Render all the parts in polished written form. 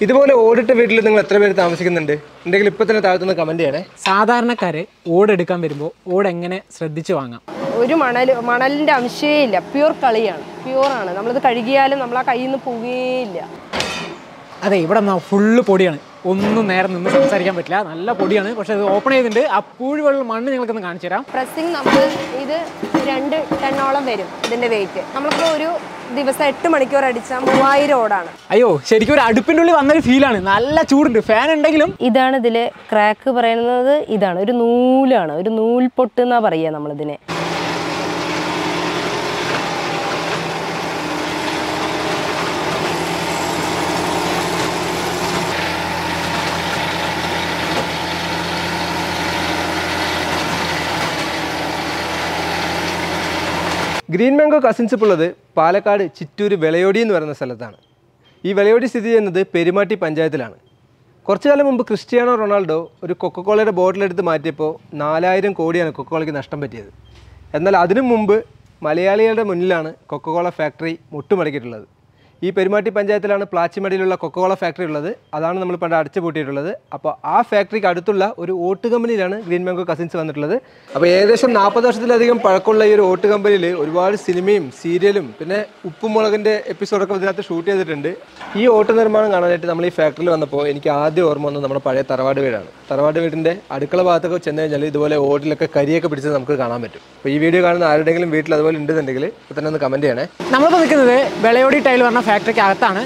ഇതുപോലെ ഓടിട്ട വീട്ടിൽ നിങ്ങൾ എത്ര പേര് താമസിക്കുന്നുണ്ട്? ഉണ്ടെങ്കിൽ ഇപ്പോൾ തന്നെ താഴത്തുനിന്ന് കമൻറ്റ് ചെയ്യണേ. സാധാരണക്കാരെ ഓടെടുക്കാൻ വരുമ്പോൾ ഓട് എങ്ങനെ ശ്രദ്ധിച്ച് വാങ്ങാം? ഒരു മണലിൻ്റെ അംശമേ ഇല്ല, പ്യൂർ കളിയാണ്, പ്യൂറാണ്. നമ്മളിത് കഴുകിയാലും നമ്മൾ ആ കയ്യിൽ നിന്ന് പോവുകയില്ല. അതെ, ഇവിടെ ഫുള്ള് പൊടിയാണ്, ഒന്നും നേരെ നിന്ന് സംസാരിക്കാൻ പറ്റില്ല, നല്ല പൊടിയാണ്. പക്ഷേ അത് ഓപ്പൺ ചെയ്തിട്ടുണ്ട്. ആ പൂഴിവെള്ള മണ്ണ് നിങ്ങൾക്കൊന്ന് കാണിച്ചു തരാം. പ്രസ്സിങ് നമ്മൾ ഇത് 2 ടണ്ണോളം വരും ഇതിൻ്റെ വെയിറ്റ്. നമ്മളിപ്പോൾ ഒരു ദിവസം 8 മണിക്കൂർ അടിച്ചാൽ 3000 ഓടാണ്. അയ്യോ, ശരിക്കും ഒരു അടുപ്പിൻ്റെ ഉള്ളിൽ വന്നൊരു ഫീലാണ്. നല്ല ചൂടുണ്ട്, ഫാൻ ഉണ്ടെങ്കിലും. ഇതാണ് ഇതിലെ ക്രാക്ക് പറയുന്നത്. ഇതാണ് ഒരു നൂലാണ്, ഒരു നൂൽപൊട്ട് എന്നാ പറയുക നമ്മളിതിനെ. ഗ്രീൻ മാംഗോ കസിൻസ് ഇപ്പോൾ ഉള്ളത് പാലക്കാട് ചിറ്റൂർ വിളയോടി എന്ന് പറയുന്ന സ്ഥലത്താണ്. ഈ വിളയോടി സ്ഥിതി ചെയ്യുന്നത് പെരുമാട്ടി പഞ്ചായത്തിലാണ്. കുറച്ചു കാലം മുമ്പ് ക്രിസ്ത്യാനോ റൊണാൾഡോ ഒരു കൊക്കക്കോളയുടെ ബോട്ടിലെടുത്ത് മാറ്റിയപ്പോൾ 4000 കോടിയാണ് കൊക്കക്കോളയ്ക്ക് നഷ്ടം പറ്റിയത്. എന്നാൽ അതിനു മുമ്പ് മലയാളികളുടെ മുന്നിലാണ് കൊക്കക്കോള ഫാക്ടറി മുട്ടുമടക്കിയിട്ടുള്ളത്. ഈ പെരുമാട്ടി പഞ്ചായത്തിലാണ് പ്ലാച്ചിമടിയിലുള്ള കൊക്കക്കോള ഫാക്ടറി ഉള്ളത്. അതാണ് നമ്മൾ പണ്ട് അടച്ചു പൂട്ടിയിട്ടുള്ളത്. അപ്പോൾ ആ ഫാക്ടറിക്ക് അടുത്തുള്ള ഒരു ഓട്ട് കമ്പനിയിലാണ് ഗ്രീൻ മാംഗോ കസിൻസ് വന്നിട്ടുള്ളത്. അപ്പോൾ ഏകദേശം 40 വർഷത്തിലധികം പഴക്കമുള്ള ഈ ഒരു ഓട്ട് കമ്പനിയിൽ ഒരുപാട് സിനിമയും സീരിയലും പിന്നെ ഉപ്പും മുളകിൻ്റെ എപ്പിസോഡൊക്കെ ഇതിനകത്ത് ഷൂട്ട് ചെയ്തിട്ടുണ്ട്. ഈ ഓട്ട് നിർമ്മാണം കാണാനായിട്ട് നമ്മൾ ഈ ഫാക്ടറിയിൽ വന്നപ്പോൾ എനിക്ക് ആദ്യം ഓർമ്മ വന്നത് നമ്മുടെ പഴയ തറവാട് വീടാണ്. തറവാട് വീടിൻ്റെ അടുക്കള ഭാഗത്തൊക്കെ ചെന്ന് കഴിഞ്ഞാൽ ഇതുപോലെ ഓട്ടിലൊക്കെ കരിയൊക്കെ പിടിച്ചത് നമുക്ക് കാണാൻ പറ്റും. അപ്പോൾ ഈ വീഡിയോ കാണുന്ന ആരുടെങ്കിലും വീട്ടിൽ അതുപോലെ ഉണ്ടെന്നുണ്ടെങ്കിൽ ഇപ്പോൾ തന്നെ ഒന്ന് കമൻറ്റ് ചെയ്യണേ. നമ്മളിപ്പോൾ നിൽക്കുന്നത് വിളയോടി ടൈൽ പറഞ്ഞ ഫാക്ടറിക്ക് അകത്താണ്.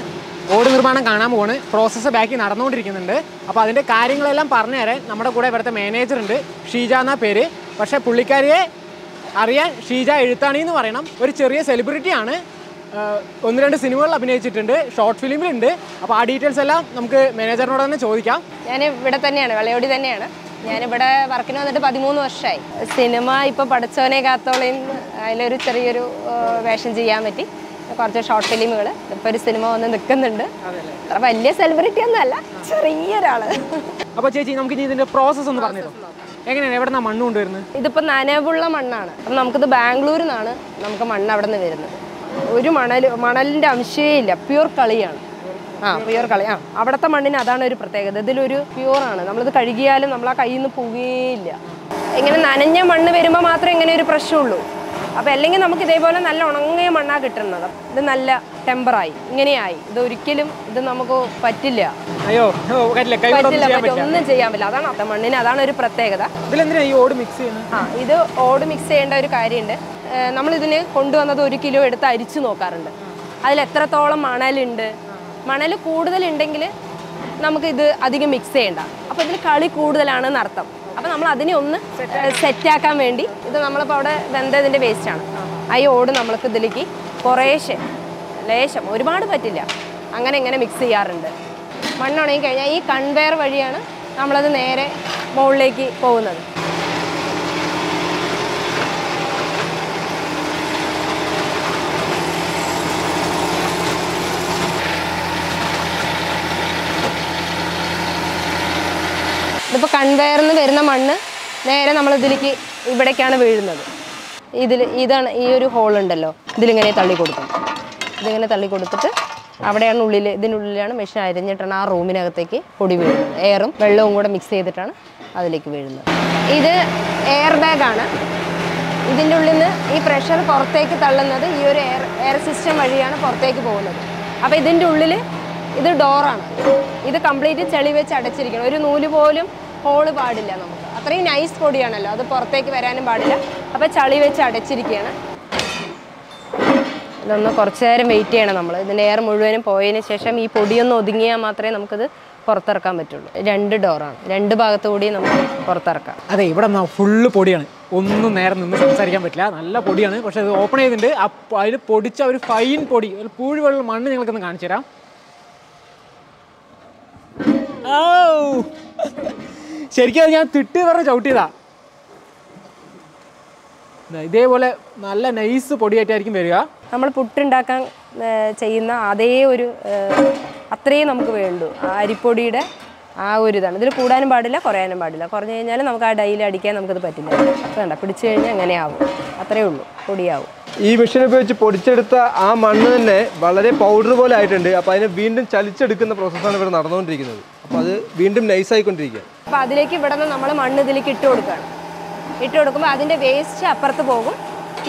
ഓട് നിർമ്മാണം കാണാൻ പോവാണ്. പ്രോസസ്സ് ബാക്കി നടന്നുകൊണ്ടിരിക്കുന്നുണ്ട്. അപ്പോൾ അതിൻ്റെ കാര്യങ്ങളെല്ലാം പറഞ്ഞു തരാൻ നമ്മുടെ കൂടെ ഇവിടുത്തെ മാനേജർ ഉണ്ട്, ഷീജ എന്ന പേര്. പക്ഷേ പുള്ളിക്കാരിയെ അറിയാൻ ഷീജ എഴുത്താണി എന്ന് പറയണം. ഒരു ചെറിയ സെലിബ്രിറ്റിയാണ്. 1-2 സിനിമകളിൽ അഭിനയിച്ചിട്ടുണ്ട്, ഷോർട്ട് ഫിലിമിലുണ്ട്. അപ്പോൾ ആ ഡീറ്റെയിൽസ് എല്ലാം നമുക്ക് മാനേജറിനോട് തന്നെ ചോദിക്കാം. ഞാൻ ഇവിടെ തന്നെയാണ്, വിളയോടി തന്നെയാണ്. ഞാനിവിടെ വർക്കിന് വന്നിട്ട് 13 വർഷമായി. സിനിമ ഇപ്പോൾ പഠിച്ചവനെ കാത്തോളയും അതിലൊരു ചെറിയൊരു വേഷം ചെയ്യാൻ പറ്റി. കുറച്ച് ഷോർട്ട് ഫിലിമുകൾ, ഇപ്പോൾ ഒരു സിനിമ വന്ന് നിൽക്കുന്നുണ്ട്. അത്ര വലിയ സെലിബ്രിറ്റി ഒന്നും അല്ല, ചെറിയൊരാള്. അപ്പോൾ ചേച്ചി, നമുക്ക് ഇനി ഇതിൻ്റെ പ്രോസസ്സ് ഒന്ന് പറഞ്ഞു തരും. എങ്ങനെയാണ്, എവിടെ നിന്നാണ് മണ്ണ് കൊണ്ടുവരുന്നത്? ഇതിപ്പോൾ നനവുള്ള മണ്ണാണ്. അപ്പം നമുക്കിത് ബാംഗ്ലൂരിൽ നിന്നാണ് നമുക്ക് മണ്ണ് അവിടെ നിന്ന് വരുന്നത്. ഒരു മണലിൻ്റെ അംശമേ ഇല്ല, പ്യൂർ കളിയാണ്. പ്യൂർ കളി. അവിടുത്തെ മണ്ണിന് അതാണ് ഒരു പ്രത്യേകത. ഇതിലൊരു പ്യൂറാണ്. നമ്മളിത് കഴുകിയാലും നമ്മൾ ആ കയ്യിൽ നിന്ന് പോവുകയില്ല. ഇങ്ങനെ നനഞ്ഞ മണ്ണ് വരുമ്പോൾ മാത്രമേ ഇങ്ങനെ ഒരു പ്രശ്നമുള്ളൂ. അപ്പോൾ അല്ലെങ്കിൽ നമുക്ക് ഇതേപോലെ നല്ല ഉണങ്ങിയ മണ്ണാണ് കിട്ടുന്നത്. ഇത് നല്ല ടെമ്പറായി ഇങ്ങനെയായി. ഇത് ഒരിക്കലും ഇത് നമുക്ക് പറ്റില്ല. അയ്യോ, ഒന്നും ചെയ്യാൻ പറ്റില്ല. അതാണ് മണ്ണിന് അതാണ് ഒരു പ്രത്യേകത. ഈ ഓട് മിക്സ് ചെയ്യുന്നത്? ഇത് ഓട് മിക്സ് ചെയ്യേണ്ട ഒരു കാര്യമുണ്ട്. നമ്മളിതിന് കൊണ്ടുവന്നത് 1 കിലോ എടുത്ത് അരിച്ചു നോക്കാറുണ്ട്. അതിൽ എത്രത്തോളം മണലുണ്ട്. മണൽ കൂടുതലുണ്ടെങ്കിൽ നമുക്കിത് അധികം മിക്സ് ചെയ്യണ്ട. അപ്പോൾ ഇതിൽ കളി കൂടുതലാണെന്ന് അർത്ഥം. അപ്പോൾ നമ്മൾ അതിനെ ഒന്ന് സെറ്റാക്കാൻ വേണ്ടി ഇത് നമ്മളിപ്പോൾ അവിടെ വെന്തതിൻ്റെ വേസ്റ്റാണ്. ഈ ഓട് നമ്മൾക്ക് ഇതിലേക്ക് കുറേശ്ശെ ലേശം, ഒരുപാട് പറ്റില്ല, അങ്ങനെ ഇങ്ങനെ മിക്സ് ചെയ്യാറുണ്ട്. മണ്ണുണങ്ങി കഴിഞ്ഞാൽ ഈ കൺവെയർ വഴിയാണ് നമ്മളത് നേരെ മുകളിലേക്ക് പോകുന്നത്. ഇതിപ്പോൾ കൺവെയറിൽ നിന്ന് വരുന്ന മണ്ണ് നേരെ നമ്മളിതിലേക്ക് ഇവിടേക്കാണ് വീഴുന്നത്. ഇതാണ് ഈ ഒരു ഹോളുണ്ടല്ലോ, ഇതിലിങ്ങനെ തള്ളി കൊടുക്കും. ഇതിങ്ങനെ തള്ളി കൊടുത്തിട്ട് അവിടെയാണ് ഇതിനുള്ളിലാണ് മെഷീൻ അരിഞ്ഞിട്ടാണ് ആ റൂമിനകത്തേക്ക് പൊടി വീഴുന്നത്. എയറും വെള്ളവും കൂടെ മിക്സ് ചെയ്തിട്ടാണ് അതിലേക്ക് വീഴുന്നത്. ഇത് എയർ ബാഗാണ്. ഇതിൻ്റെ ഉള്ളിൽ നിന്ന് ഈ പ്രഷർ പുറത്തേക്ക് തള്ളുന്നത് ഈ ഒരു എയർ സിസ്റ്റം വഴിയാണ് പുറത്തേക്ക് പോകുന്നത്. അപ്പോൾ ഇതിൻ്റെ ഉള്ളിൽ ഇത് ഡോറാണ്. ഇത് കംപ്ലീറ്റ് ചെളി വെച്ച് അടച്ചിരിക്കണം. ഒരു നൂല് പോലും ഹോള് പാടില്ല. നമുക്ക് അത്രയും നൈസ് പൊടിയാണല്ലോ, അത് പുറത്തേക്ക് വരാനും പാടില്ല. അപ്പോൾ ചളി വെച്ച് അടച്ചിരിക്കുകയാണ്. ഇതൊന്ന് കുറച്ച് നേരം വെയിറ്റ് ചെയ്യണം നമ്മൾ. ഇതിൻ്റെ എയർ മുഴുവനും പോയതിന് ശേഷം ഈ പൊടിയൊന്ന് ഒതുങ്ങിയാൽ മാത്രമേ നമുക്കിത് പുറത്തിറക്കാൻ പറ്റുള്ളൂ. 2 ഡോറാണ്, 2 ഭാഗത്തു കൂടി നമുക്ക് പുറത്തിറക്കാം. അതെ, ഇവിടെ ഫുള്ള് പൊടിയാണ്, ഒന്നും നേരെ നിന്ന് സംസാരിക്കാൻ പറ്റില്ല, നല്ല പൊടിയാണ്. പക്ഷേ അത് ഓപ്പൺ ചെയ്തിട്ടുണ്ട്. അതിൽ പൊടിച്ച ഒരു ഫൈൻ പൊടി, ഒരു പൂഴിവെള്ള മണ്ണ് നിങ്ങൾക്കൊന്ന് കാണിച്ചു തരാം. ശരിക്കും അത് ഞാൻ തിട്ട് പറഞ്ഞ് ചവിട്ടിയതാ. ഇതേപോലെ നല്ല നൈസ് പൊടിയായിട്ടായിരിക്കും വരിക. നമ്മൾ പുട്ടുണ്ടാക്കാൻ ചെയ്യുന്ന അതേ ഒരു അത്രയും നമുക്ക് വേണ്ടു. അരിപ്പൊടിയുടെ ആ ഒരു ഇതാണ്. ഇതിൽ കൂടാനും പാടില്ല, കുറയാനും പാടില്ല. കുറഞ്ഞു കഴിഞ്ഞാൽ നമുക്ക് ആ ഡൈയിൽ അടിക്കാൻ നമുക്കത് പറ്റില്ല. വേണ്ട, പിടിച്ചു കഴിഞ്ഞാൽ അങ്ങനെ ആവും, അത്രയേ ഉള്ളൂ, പൊടിയാവും. ഈ മെഷീൻ ഉപയോഗിച്ച് പൊടിച്ചെടുത്ത ആ മണ്ണ് തന്നെ വളരെ പൗഡർ പോലെ ആയിട്ടുണ്ട്. അപ്പോൾ അതിനെ വീണ്ടും ചലിച്ചെടുക്കുന്ന പ്രോസസ്സാണ് ഇവിടെ നടന്നുകൊണ്ടിരിക്കുന്നത്. അപ്പോൾ അത് വീണ്ടും നൈസായിക്കൊണ്ടിരിക്കുക. അപ്പോൾ അതിലേക്ക് ഇവിടെ നിന്ന് നമ്മൾ മണ്ണ് ഇതിലേക്ക് ഇട്ട് കൊടുക്കുകയാണ്. ഇട്ട് കൊടുക്കുമ്പോൾ അതിൻ്റെ വേസ്റ്റ് അപ്പുറത്ത് പോകും.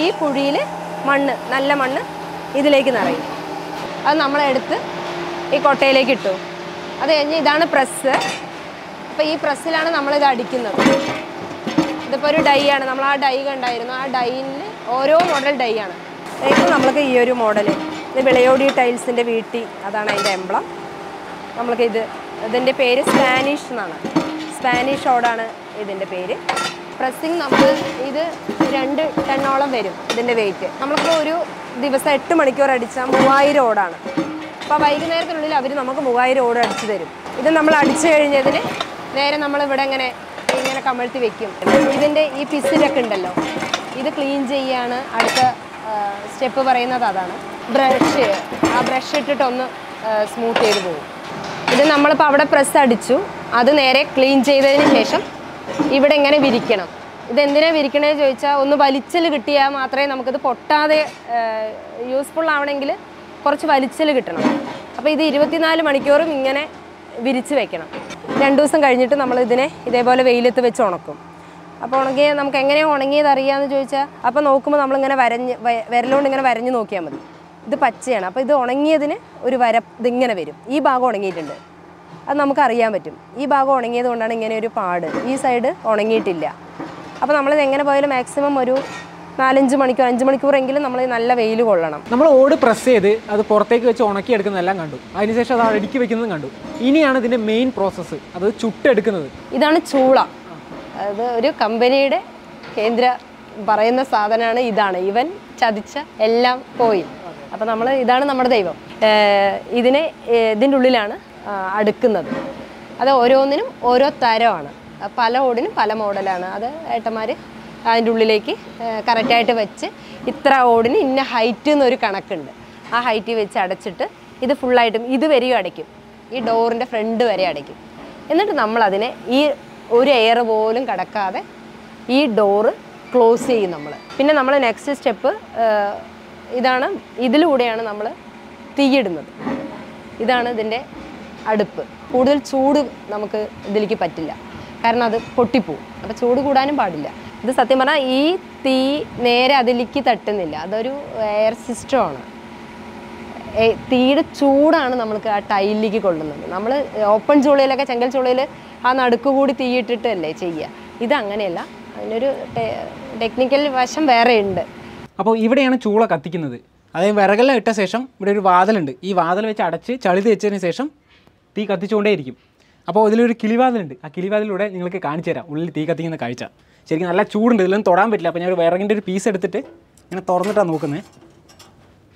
ഈ കുഴിയിൽ മണ്ണ്, നല്ല മണ്ണ് ഇതിലേക്ക് നിറയും. അത് നമ്മളെടുത്ത് ഈ കൊട്ടയിലേക്ക് ഇട്ടു. അത് കഴിഞ്ഞ് ഇതാണ് പ്രസ്. അപ്പോൾ ഈ പ്രസ്സിലാണ് നമ്മളിത് അടിക്കുന്നത്. ഇതിപ്പോൾ ഒരു ഡൈ ആണ്. നമ്മൾ ആ ഡൈ കണ്ടായിരുന്നു. ആ ഡൈയിൽ ഓരോ മോഡൽ ഡൈ ആണ്. ഇപ്പോൾ നമ്മൾക്ക് ഈ ഒരു മോഡൽ, ഇത് വിളയോടി ടൈൽസിൻ്റെ വീട്ടി, അതാണ് അതിൻ്റെ എംബ്ലം. നമ്മൾക്ക് ഇതിൻ്റെ പേര് സ്പാനിഷ് എന്നാണ്. സ്പാനിഷ് ഓടാണ് ഇതിൻ്റെ പേര്. പ്രസ്സിങ് നമ്മൾ ഇത് 2 ടണ്ണോളം വരും ഇതിൻ്റെ വെയിറ്റ്. നമ്മൾക്ക് ഒരു ദിവസം 8 മണിക്കൂർ അടിച്ചാൽ 3000 ഓടാണ്. അപ്പോൾ വൈകുന്നേരത്തിനുള്ളിൽ അവർ നമുക്ക് 3000 ഓട് അടിച്ചു തരും. ഇത് നമ്മൾ അടിച്ചു കഴിഞ്ഞതിന് നേരെ നമ്മളിവിടെ ഇങ്ങനെ കമഴ്ത്തി വെക്കും. ഇതിൻ്റെ ഈ പിസിലൊക്കെ ഉണ്ടല്ലോ, ഇത് ക്ലീൻ ചെയ്യാണ് അടുത്ത സ്റ്റെപ്പ് പറയുന്നത്. അതാണ് ബ്രഷ്. ആ ബ്രഷ് ഇട്ടിട്ടൊന്ന് സ്മൂത്ത് ചെയ്ത് പോകും. ഇത് നമ്മളിപ്പോൾ അവിടെ പ്രസ് അടിച്ചു, അത് നേരെ ക്ലീൻ ചെയ്തതിന് ശേഷം ഇവിടെ ഇങ്ങനെ വിരിക്കണം. ഇതെന്തിനാണ് വിരിക്കണമെന്ന് ചോദിച്ചാൽ, ഒന്ന് വലിച്ചൽ കിട്ടിയാൽ മാത്രമേ നമുക്കിത് പൊട്ടാതെ യൂസ്ഫുൾ ആവണമെങ്കിൽ കുറച്ച് വലിച്ചൽ കിട്ടണം. അപ്പോൾ ഇത് 24 മണിക്കൂറും ഇങ്ങനെ വിരിച്ച് വെക്കണം. 2 ദിവസം കഴിഞ്ഞിട്ട് നമ്മൾ ഇതിനെ ഇതേപോലെ വെയിലത്ത് വെച്ച് ഉണക്കും. അപ്പോൾ ഉണങ്ങിയ നമുക്ക് എങ്ങനെയാണ് ഉണങ്ങിയത് അറിയാമെന്ന് ചോദിച്ചാൽ, അപ്പോൾ നോക്കുമ്പോൾ നമ്മളിങ്ങനെ വിരലുകൊണ്ട് ഇങ്ങനെ വരഞ്ഞ് നോക്കിയാൽ മതി. ഇത് പച്ചയാണ്. അപ്പോൾ ഇത് ഉണങ്ങിയതിന് ഒരു ഇതിങ്ങനെ വരും. ഈ ഭാഗം ഉണങ്ങിയിട്ടുണ്ട്, അത് നമുക്കറിയാൻ പറ്റും. ഈ ഭാഗം ഉണങ്ങിയത് കൊണ്ടാണ് ഇങ്ങനെ ഒരു പാട്. ഈ സൈഡ് ഉണങ്ങിയിട്ടില്ല. അപ്പോൾ നമ്മളിത് എങ്ങനെ പോയാലും മാക്സിമം ഒരു 4-5 മണിക്കൂർ 5 മണിക്കൂറെങ്കിലും നമ്മൾ നല്ല വെയിൽ കൊള്ളണം. നമ്മൾ ഓട് പ്രസ് ചെയ്ത് അത് പുറത്തേക്ക് വെച്ച് ഉണക്കി എടുക്കുന്നതെല്ലാം കണ്ടു. അതിനുശേഷം അത് അടുക്കി വെക്കുന്നതും കണ്ടു. ഇനിയാണ് ഇതിൻ്റെ മെയിൻ പ്രോസസ്സ്, അത് ചുട്ടെടുക്കുന്നത്. ഇതാണ് ചൂള. അത് ഒരു കമ്പനിയുടെ കേന്ദ്ര പറയുന്ന സാധനമാണ്. ഇതാണ് ഇവൻ ചതിച്ച എല്ലാം പോയി. അപ്പോൾ ഇതാണ് നമ്മുടെ ദൈവം. ഇതിൻ്റെ ഉള്ളിലാണ് അടുക്കുന്നത്. അത് ഓരോന്നിനും ഓരോ തരമാണ്. പല ഓടിനും പല മോഡലാണ്. അത് ഏട്ടന്മാർ അതിൻ്റെ ഉള്ളിലേക്ക് കറക്റ്റായിട്ട് വെച്ച് ഇത്ര ഓടിന് ഇന്ന ഹൈറ്റ് എന്നൊരു കണക്കുണ്ട്. ആ ഹൈറ്റ് വെച്ച് അടച്ചിട്ട് ഇത് ഫുള്ളായിട്ടും ഇതുവരെയും അടയ്ക്കും. ഈ ഡോറിൻ്റെ ഫ്രണ്ട് വരെ അടയ്ക്കും. എന്നിട്ട് നമ്മളതിനെ ഈ ഒരു എയർ പോലും കടക്കാതെ ഈ ഡോറ് ക്ലോസ് ചെയ്യും നമ്മൾ. പിന്നെ നമ്മൾ നെക്സ്റ്റ് സ്റ്റെപ്പ് ഇതാണ്. ഇതിലൂടെയാണ് നമ്മൾ തീയിടുന്നത്. ഇതാണ് ഇതിൻ്റെ അടുപ്പ്. കൂടുതൽ ചൂട് നമുക്ക് ഇതിലേക്ക് പറ്റില്ല, കാരണം അത് പൊട്ടിപ്പോവും. അപ്പോൾ ചൂട് കൂടാനും പാടില്ല. ഇത് സത്യം പറഞ്ഞാൽ ഈ തീ നേരെ അതിലേക്ക് തട്ടുന്നില്ല, അതൊരു എയർ സിസ്റ്റമാണ്. തീയുടെ ചൂടാണ് നമ്മൾക്ക് ആ ടൈലിലേക്ക് കൊള്ളുന്നത്. നമ്മൾ ഓപ്പൺ ചൂളയിലൊക്കെ, ചെങ്കൽ ചൂളയിൽ ആ നടുക്ക് കൂടി തീയിട്ടിട്ടല്ലേ ചെയ്യുക. ഇതങ്ങനെയല്ല, അതിനൊരു ടെക്നിക്കൽ വശം വേറെ ഉണ്ട്. അപ്പോൾ ഇവിടെയാണ് ചൂള കത്തിക്കുന്നത്. അതായത് വിറകെല്ലാം ഇട്ട ശേഷം ഇവിടെ ഒരു വാതിലുണ്ട്. ഈ വാതിൽ വെച്ച് അടച്ച് ചളി തേച്ചതിന് ശേഷം തീ കത്തിച്ചുകൊണ്ടേയിരിക്കും. അപ്പോൾ ഇതിലൊരു കിളിവാതിലുണ്ട്. ആ കിളിവാതിലൂടെ നിങ്ങൾക്ക് കാണിച്ചു തരാം ഉള്ളിൽ തീ കത്തിക്കുന്ന കാഴ്ച. ശരിക്കും നല്ല ചൂടുണ്ട്, ഇതിലൊന്നും തൊടാൻ പറ്റില്ല. അപ്പോൾ ഞാൻ ഒരു വിറകിൻ്റെ ഒരു പീസ് എടുത്തിട്ട് ഇങ്ങനെ തുറന്നിട്ടാണ് നോക്കുന്നത്.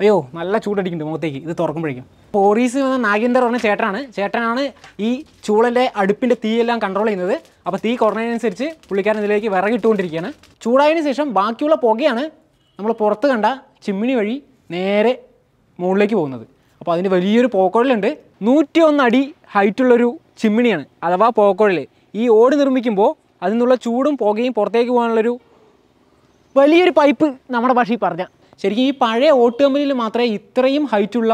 അയ്യോ, നല്ല ചൂടടിക്കുന്നുണ്ട് മുഖത്തേക്ക് ഇത് തുറക്കുമ്പോഴേക്കും. പോറീസ് വന്ന നാഗേന്ദർ പറഞ്ഞ ചേട്ടനാണ് ഈ ചൂളൻ്റെ അടുപ്പിൻ്റെ തീയെല്ലാം കൺട്രോൾ ചെയ്യുന്നത്. അപ്പോൾ തീ കുറഞ്ഞതിനനുസരിച്ച് പുള്ളിക്കാരൻ ഇതിലേക്ക് വിറകിട്ടുകൊണ്ടിരിക്കുകയാണ്. ചൂടായതിനു ശേഷം ബാക്കിയുള്ള പുകയാണ് നമ്മൾ പുറത്ത് കണ്ട ചിമ്മിണി വഴി നേരെ മുകളിലേക്ക് പോകുന്നത്. അപ്പോൾ അതിന് വലിയൊരു പോക്കോഴലുണ്ട്. 101 അടി ഹൈറ്റുള്ളൊരു ചിമ്മിണിയാണ് അഥവാ പോക്കോഴൽ. ഈ ഓട് നിർമ്മിക്കുമ്പോൾ അതിൽ നിന്നുള്ള ചൂടും പുകയും പുറത്തേക്ക് പോകാനുള്ളൊരു വലിയൊരു പൈപ്പ് നമ്മുടെ ഭാഷയിൽ പറഞ്ഞാൽ. ശരിക്കും ഈ പഴയ ഓട്ട് കമ്പനിയിൽ മാത്രമേ ഇത്രയും ഹൈറ്റുള്ള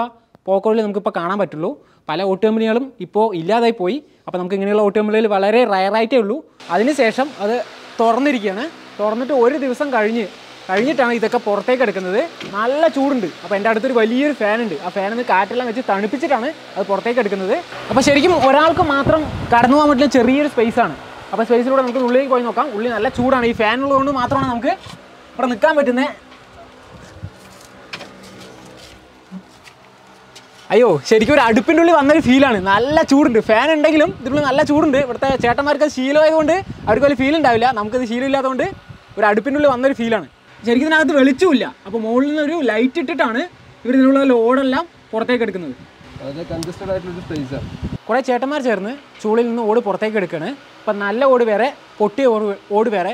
പോക്കോഴൽ നമുക്കിപ്പോൾ കാണാൻ പറ്റുള്ളൂ. പല ഓട്ട് കമ്പനികളും ഇപ്പോൾ ഇല്ലാതായി പോയി. അപ്പോൾ നമുക്ക് ഇങ്ങനെയുള്ള ഓട്ട് കമ്പനികൾ വളരെ റയറായിട്ടേ ഉള്ളൂ. അതിനുശേഷം അത് തുറന്നിരിക്കുകയാണ്. തുറന്നിട്ട് ഒരു ദിവസം കഴിഞ്ഞിട്ടാണ് ഇതൊക്കെ പുറത്തേക്ക് എടുക്കുന്നത്. നല്ല ചൂടുണ്ട്. അപ്പോൾ എൻ്റെ അടുത്തൊരു വലിയൊരു ഫാനുണ്ട്. ആ ഫാനിൽ നിന്ന് കാറ്റെല്ലാം വെച്ച് തണുപ്പിച്ചിട്ടാണ് അത് പുറത്തേക്ക് എടുക്കുന്നത്. അപ്പോൾ ശരിക്കും ഒരാൾക്ക് മാത്രം കടന്നു പോകാൻ പറ്റുന്ന ചെറിയൊരു സ്പേസാണ്. അപ്പോൾ സ്പേസിലൂടെ നമുക്ക് ഉള്ളിലേക്ക് പോയി നോക്കാം. ഉള്ളിൽ നല്ല ചൂടാണ്. ഈ ഫാനുള്ളതുകൊണ്ട് മാത്രമാണ് നമുക്ക് ഇവിടെ നിൽക്കാൻ പറ്റുന്നത്. അയ്യോ, ശരിക്കും ഒരു അടുപ്പിൻ്റെ ഉള്ളിൽ വന്നൊരു ഫീലാണ്. നല്ല ചൂടുണ്ട്. ഫാൻ ഉണ്ടെങ്കിലും ഇതിനുള്ളിൽ നല്ല ചൂടുണ്ട്. ഇവിടുത്തെ ചേട്ടന്മാർക്ക് അത് ശീലമായതുകൊണ്ട് അവർക്ക് വലിയ ഫീൽ ഉണ്ടാവില്ല. നമുക്കത് ശീലമില്ലാത്തതുകൊണ്ട് ഒരു അടുപ്പിൻ്റെ ഉള്ളിൽ വന്നൊരു ഫീലാണ്. ശരിക്കും ഇതിനകത്ത് വെളിച്ചമില്ല. അപ്പോൾ മുകളിൽ നിന്നൊരു ലൈറ്റ് ഇട്ടിട്ടാണ് ഇവർ ഇതിനുള്ള ലോഡെല്ലാം പുറത്തേക്ക് എടുക്കുന്നത്. കുറേ ചേട്ടന്മാർ ചേർന്ന് ചൂളിൽ നിന്ന് ഓട് പുറത്തേക്ക് എടുക്കുകയാണ്. അപ്പം നല്ല ഓട് വേറെ, പൊട്ടിയ ഓട് വേറെ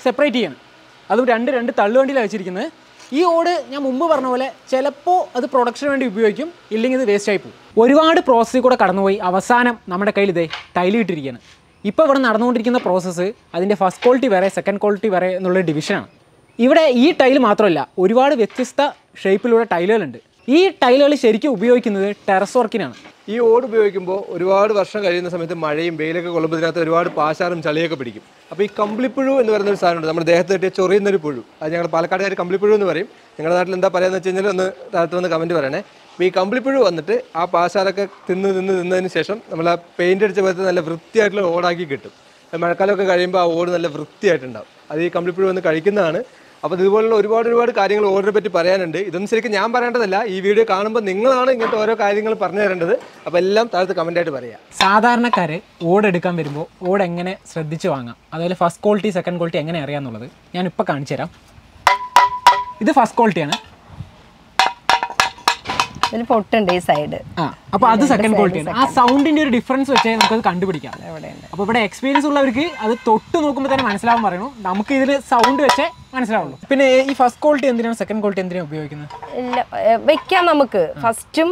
സെപ്പറേറ്റ് ചെയ്യണം. അതും രണ്ട് തള്ളുവണ്ടിയിലാണ് വെച്ചിരിക്കുന്നത്. ഈ ഓട് ഞാൻ മുമ്പ് പറഞ്ഞ പോലെ ചിലപ്പോൾ അത് പ്രൊഡക്ഷന് വേണ്ടി ഉപയോഗിക്കും, ഇല്ലെങ്കിൽ ഇത് വേസ്റ്റായി പോകും. ഒരുപാട് പ്രോസസ്സിൽ കൂടെ കടന്നുപോയി അവസാനം നമ്മുടെ കയ്യിൽ ഇതേ ടൈല് ഇട്ടിരിക്കുകയാണ്. ഇപ്പോൾ ഇവിടെ നടന്നുകൊണ്ടിരിക്കുന്ന പ്രോസസ്സ് അതിൻ്റെ ഫസ്റ്റ് ക്വാളിറ്റി വേറെ, സെക്കൻഡ് ക്വാളിറ്റി വേറെ എന്നുള്ള ഡിവിഷനാണ്. ഇവിടെ ഈ ടൈൽ മാത്രമല്ല, ഒരുപാട് വ്യത്യസ്ത ഷേപ്പിലുള്ള ടൈലുകളുണ്ട്. ഈ ടൈലുകൾ ശരിക്കും ഉപയോഗിക്കുന്നത് ടെറസ് വർക്കിനാണ്. ഈ ഓട് ഉപയോഗിക്കുമ്പോൾ ഒരുപാട് വർഷം കഴിയുന്ന സമയത്ത് മഴയും വെയിലൊക്കെ കൊള്ളുമ്പോൾ ഇതിനകത്ത് ഒരുപാട് പാശാറും ചളിയൊക്കെ പിടിക്കും. അപ്പോൾ ഈ കമ്പിളിപ്പുഴു എന്ന് പറയുന്നൊരു സാധനമുണ്ട്, നമ്മുടെ ദേഹത്ത് തട്ടിയ ചൊറിയുന്നൊരു പുഴു. അത് ഞങ്ങൾ പാലക്കാടുകാർ കമ്പിളിപ്പുഴു എന്ന് പറയും. നിങ്ങളുടെ നാട്ടിൽ എന്താ പറയുക വെച്ച് കഴിഞ്ഞാൽ ഒന്ന് താഴത്ത് വന്ന് കമൻറ്റ് പറയണേ. അപ്പോൾ ഈ കമ്പിളിപ്പുഴു വന്നിട്ട് ആ പാശാറൊക്കെ തിന്നതിന് ശേഷം നമ്മൾ ആ പെയിൻ്റ് അടിച്ച പോലത്തെ നല്ല വൃത്തിയായിട്ടുള്ള ഓടാക്കി കിട്ടും. മഴക്കാലമൊക്കെ കഴിയുമ്പോൾ ആ ഓട് നല്ല വൃത്തിയായിട്ടുണ്ടാവും. അത് ഈ കമ്പിളിപ്പുഴു വന്ന് കഴിക്കുന്നതാണ്. അപ്പോൾ ഇതുപോലുള്ള ഒരുപാട് കാര്യങ്ങൾ ഓടിനെ പറ്റി പറയാനുണ്ട്. ഇതൊന്നും ശരിക്കും ഞാൻ പറയേണ്ടതല്ല, ഈ വീഡിയോ കാണുമ്പോൾ നിങ്ങളാണ് ഇങ്ങനത്തെ ഓരോ കാര്യങ്ങൾ പറഞ്ഞു തരേണ്ടത്. അപ്പോൾ എല്ലാം താഴത്ത് കമൻറ്റായിട്ട് പറയാം. സാധാരണക്കാർ ഓട് എടുക്കാൻ വരുമ്പോൾ ഓട് എങ്ങനെ ശ്രദ്ധിച്ച് വാങ്ങാം, അതുപോലെ ഫസ്റ്റ് ക്വാളിറ്റി സെക്കൻഡ് ക്വാളിറ്റി എങ്ങനെ അറിയാമെന്നുള്ളത് ഞാനിപ്പോൾ കാണിച്ചു തരാം. ഇത് ഫസ്റ്റ് ക്വാളിറ്റിയാണ്. ഇതിൽ പൊട്ടുണ്ട് ഈ സൈഡ്. അപ്പോൾ അത് സെക്കൻഡ് ക്വാളിറ്റിയാണ്. ആ സൗണ്ടിൻ്റെ ഒരു ഡിഫറൻസ് വെച്ച് നമുക്കത് കണ്ടുപിടിക്കാം. അപ്പോൾ ഇവിടെ എക്സ്പീരിയൻസ് ഉള്ളവർക്ക് അത് തൊട്ട് നോക്കുമ്പോൾ തന്നെ മനസ്സിലാവാൻ പറയണു. നമുക്ക് ഇതിൽ സൗണ്ട് വെച്ചേ മനസ്സിലാവുള്ളൂ. പിന്നെ ഈ ഫസ്റ്റ് ക്വാളിറ്റി എന്തിനാണ് സെക്കൻഡ് ക്വാളിറ്റി എന്തിനാണ് ഉപയോഗിക്കുന്നത്? ഇല്ല, വെക്കാം നമുക്ക്. ഫസ്റ്റും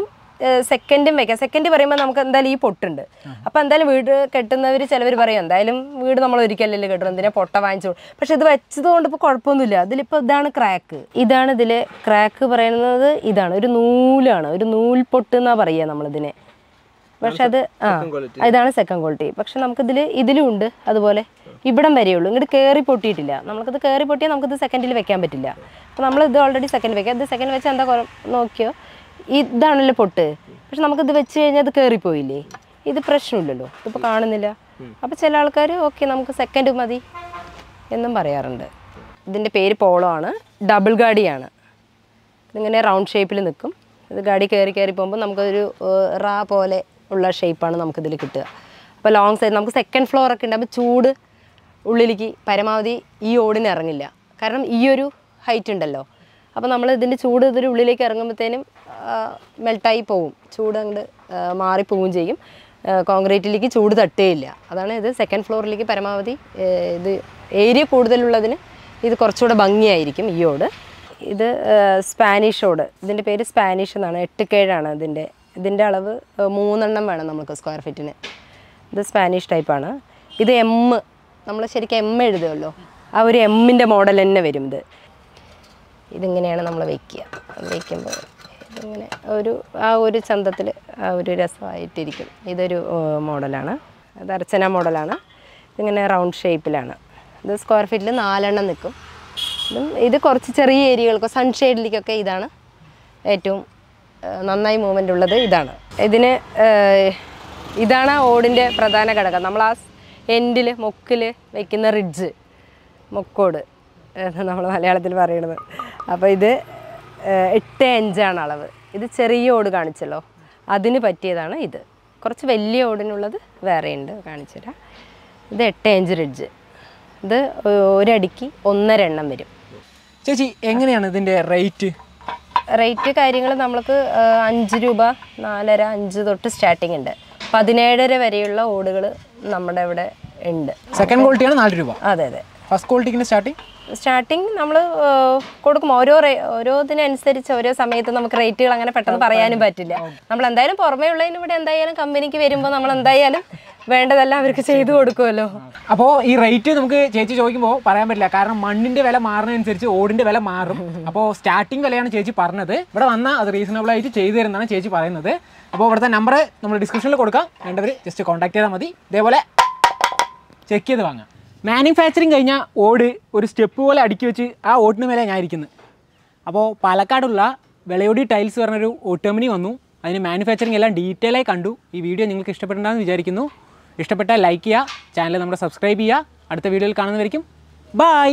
സെക്കൻഡും വെക്കാം. സെക്കൻഡ് പറയുമ്പോൾ നമുക്ക് എന്തായാലും ഈ പൊട്ടുണ്ട്. അപ്പോൾ എന്തായാലും വീട് കെട്ടുന്നവർ ചിലവർ പറയും എന്തായാലും വീട് നമ്മൾ ഒരിക്കലല്ലേ കെട്ടണം, എന്തിനാ പൊട്ട വാങ്ങിച്ചു. പക്ഷെ ഇത് വെച്ചത് കൊണ്ട് ഇപ്പോൾ കുഴപ്പമൊന്നുമില്ല. ഇതിലിപ്പോൾ ഇതാണ് ക്രാക്ക്. ഇതാണ് ഇതിലെ ക്രാക്ക് പറയുന്നത്. ഇതാണ് ഒരു നൂലാണ്, ഒരു നൂൽ പൊട്ട് എന്നാണ് പറയുക നമ്മളിതിനെ. പക്ഷെ അത് ഇതാണ് സെക്കൻഡ് ക്വാളിറ്റി. പക്ഷെ ഇതിലും ഉണ്ട് അതുപോലെ ഇവിടം വരെയുള്ളൂ. ഇങ്ങോട്ട് കയറി പൊട്ടിയിട്ടില്ല. നമുക്കത് കയറി പൊട്ടിയാൽ നമുക്കിത് സെക്കൻഡിൽ വെക്കാൻ പറ്റില്ല. അപ്പോൾ നമ്മളിത് ഓൾറെഡി സെക്കൻഡ് വെക്കാം. ഇത് സെക്കൻഡ് വെച്ചാൽ എന്താ നോക്കിയോ, ഇതാണല്ലോ പൊട്ട്. പക്ഷെ നമുക്കിത് വെച്ച് കഴിഞ്ഞാൽ അത് കയറിപ്പോയില്ലേ, ഇത് പ്രശ്നമില്ലല്ലോ, ഇതിപ്പോൾ കാണുന്നില്ല. അപ്പോൾ ചില ആൾക്കാർ ഓക്കെ നമുക്ക് സെക്കൻഡ് മതി എന്നും പറയാറുണ്ട്. ഇതിൻ്റെ പേര് പോളോ ആണ്. ഡബിൾ ഗാഡിയാണ്. ഇതിങ്ങനെ റൗണ്ട് ഷേപ്പിൽ നിൽക്കും. ഇത് ഗാഡി കയറി പോകുമ്പോൾ നമുക്കൊരു റാ പോലെ ഉള്ള ഷേപ്പാണ് നമുക്കിതിൽ കിട്ടുക. അപ്പോൾ ലോങ് സൈഡ് നമുക്ക് സെക്കൻഡ് ഫ്ലോറൊക്കെ ഉണ്ടാകുമ്പോൾ ചൂട് ഉള്ളിലേക്ക് പരമാവധി ഈ ഓടിന് ഇറങ്ങില്ല. കാരണം ഈ ഒരു ഹൈറ്റ് ഉണ്ടല്ലോ. അപ്പോൾ നമ്മൾ ഇതിൻ്റെ ചൂട് ഇതിൻ്റെ ഉള്ളിലേക്ക് ഇറങ്ങുമ്പോഴത്തേനും മെൽട്ടായി പോവും, ചൂട് അങ്ങോട്ട് മാറിപ്പോവുകയും ചെയ്യും. കോൺക്രീറ്റിലേക്ക് ചൂട് തട്ടുകയില്ല. അതാണ് ഇത് സെക്കൻഡ് ഫ്ലോറിലേക്ക് പരമാവധി ഇത് ഏരിയ കൂടുതലുള്ളതിന് ഇത് കുറച്ചുകൂടെ ഭംഗിയായിരിക്കും ഈ ഓട്. ഇത് സ്പാനിഷ് ഓട്. ഇതിൻ്റെ പേര് സ്പാനിഷ് എന്നാണ്. 8 കേഴാണ് ഇതിൻ്റെ അളവ്. 3 എണ്ണം വേണം നമുക്ക് സ്ക്വയർ ഫീറ്റിന്. ഇത് സ്പാനിഷ് ടൈപ്പാണ്. ഇത് എം, നമ്മൾ ശരിക്കും എം എഴുതുമല്ലോ, ആ ഒരു എമ്മിൻ്റെ മോഡൽ തന്നെ വരും. ഇതിങ്ങനെയാണ് നമ്മൾ വയ്ക്കുമ്പോൾ ഇതിങ്ങനെ ആ ഒരു ചന്തത്തിൽ ആ ഒരു രസമായിട്ടിരിക്കും. ഇതൊരു മോഡലാണ്. അത് അർച്ചന മോഡലാണ്. ഇതിങ്ങനെ റൗണ്ട് ഷേപ്പിലാണ്. ഇത് സ്ക്വയർ ഫീറ്റിൽ 4 എണ്ണം നിൽക്കും. ഇത് കുറച്ച് ചെറിയ ഏരിയകൾക്കോ സൺഷെയ്ഡിലേക്കൊക്കെ ഇതാണ് ഏറ്റവും നന്നായി മൂവ്മെൻ്റ് ഉള്ളത്. ഇതാണ് ആ ഓടിൻ്റെ പ്രധാന ഘടകം. നമ്മൾ ആ എൻഡിൽ മൊക്കിൽ വയ്ക്കുന്ന റിഡ്ജ്, മൊക്കോട് നമ്മൾ മലയാളത്തിൽ പറയണത്. അപ്പോൾ ഇത് 8-5 അളവ്. ഇത് ചെറിയ ഓട് കാണിച്ചല്ലോ, അതിന് പറ്റിയതാണ് ഇത്. കുറച്ച് വലിയ ഓടിനുള്ളത് വേറെയുണ്ട്, കാണിച്ചു തരാം. ഇത് 8-5 റിഡ്ജ്. ഇത് ഒരടിക്ക് 1.5 എണ്ണം വരും. ചേച്ചി എങ്ങനെയാണ് ഇതിൻ്റെ റേറ്റ് കാര്യങ്ങൾ നമ്മൾക്ക് 5 രൂപ, 4.5, 5 തൊട്ട് സ്റ്റാർട്ടിങ് ഉണ്ട്. 17.5 വരെയുള്ള ഓടുകൾ നമ്മുടെ ഇവിടെ ഉണ്ട്. സെക്കൻഡ് ക്വാളിറ്റിയാണ് 4 രൂപ. അതെ. ഫസ്റ്റ് ക്വാളിറ്റിക്ക് സ്റ്റാർട്ടിങ് നമ്മൾ കൊടുക്കും. ഓരോതിനനുസരിച്ച് ഓരോ സമയത്ത് നമുക്ക് റേറ്റുകൾ അങ്ങനെ പെട്ടെന്ന് പറയാനും പറ്റില്ല. നമ്മൾ എന്തായാലും പുറമേ ഉള്ളതിന് ഇവിടെ എന്തായാലും കമ്പനിക്ക് വരുമ്പോൾ നമ്മൾ എന്തായാലും വേണ്ടതെല്ലാം അവർക്ക് ചെയ്തു കൊടുക്കുമല്ലോ. അപ്പോൾ ഈ റേറ്റ് നമുക്ക് ചേച്ചി ചോദിക്കുമ്പോൾ പറയാൻ പറ്റില്ല. കാരണം മണ്ണിൻ്റെ വില മാറുന്നതനുസരിച്ച് ഓടിൻ്റെ വില മാറും. അപ്പോൾ സ്റ്റാർട്ടിംഗ് വിലയാണ് ചേച്ചി പറഞ്ഞത്. ഇവിടെ വന്നാൽ അത് റീസണബിൾ ആയിട്ട് ചെയ്തു തരുന്നതാണ് ചേച്ചി പറയുന്നത്. അപ്പോൾ ഇവിടുത്തെ നമ്പർ നമ്മൾ ഡിസ്ക്രിപ്ഷനിൽ കൊടുക്കാം. വേണ്ടവർ ജസ്റ്റ് കോൺടാക്ട് ചെയ്താൽ മതി. ഇതേപോലെ ചെക്ക് ചെയ്ത് വാങ്ങാം. മാനുഫാക്ചറിങ് കഴിഞ്ഞാൽ ഓട് ഒരു സ്റ്റെപ്പ് പോലെ അടുക്കി വെച്ച് ആ ഓട്ടിന് മേലെ ഞാൻ ഇരിക്കുന്നത്. അപ്പോൾ പാലക്കാടുള്ള വിളയോടി ടൈൽസ് പറഞ്ഞൊരു ഓട്ട് കമ്പനി വന്നു. അതിന് മാനുഫാക്ചറിങ് എല്ലാം ഡീറ്റെയിൽ ആയി കണ്ടു. ഈ വീഡിയോ നിങ്ങൾക്ക് ഇഷ്ടപ്പെട്ടുണ്ടെന്ന് വിചാരിക്കുന്നു. ഇഷ്ടപ്പെട്ടാൽ ലൈക്ക് ചെയ്യുക, ചാനൽ നമ്മുടെ സബ്സ്ക്രൈബ് ചെയ്യുക. അടുത്ത വീഡിയോയിൽ കാണുന്നവരിക്കും ബൈ.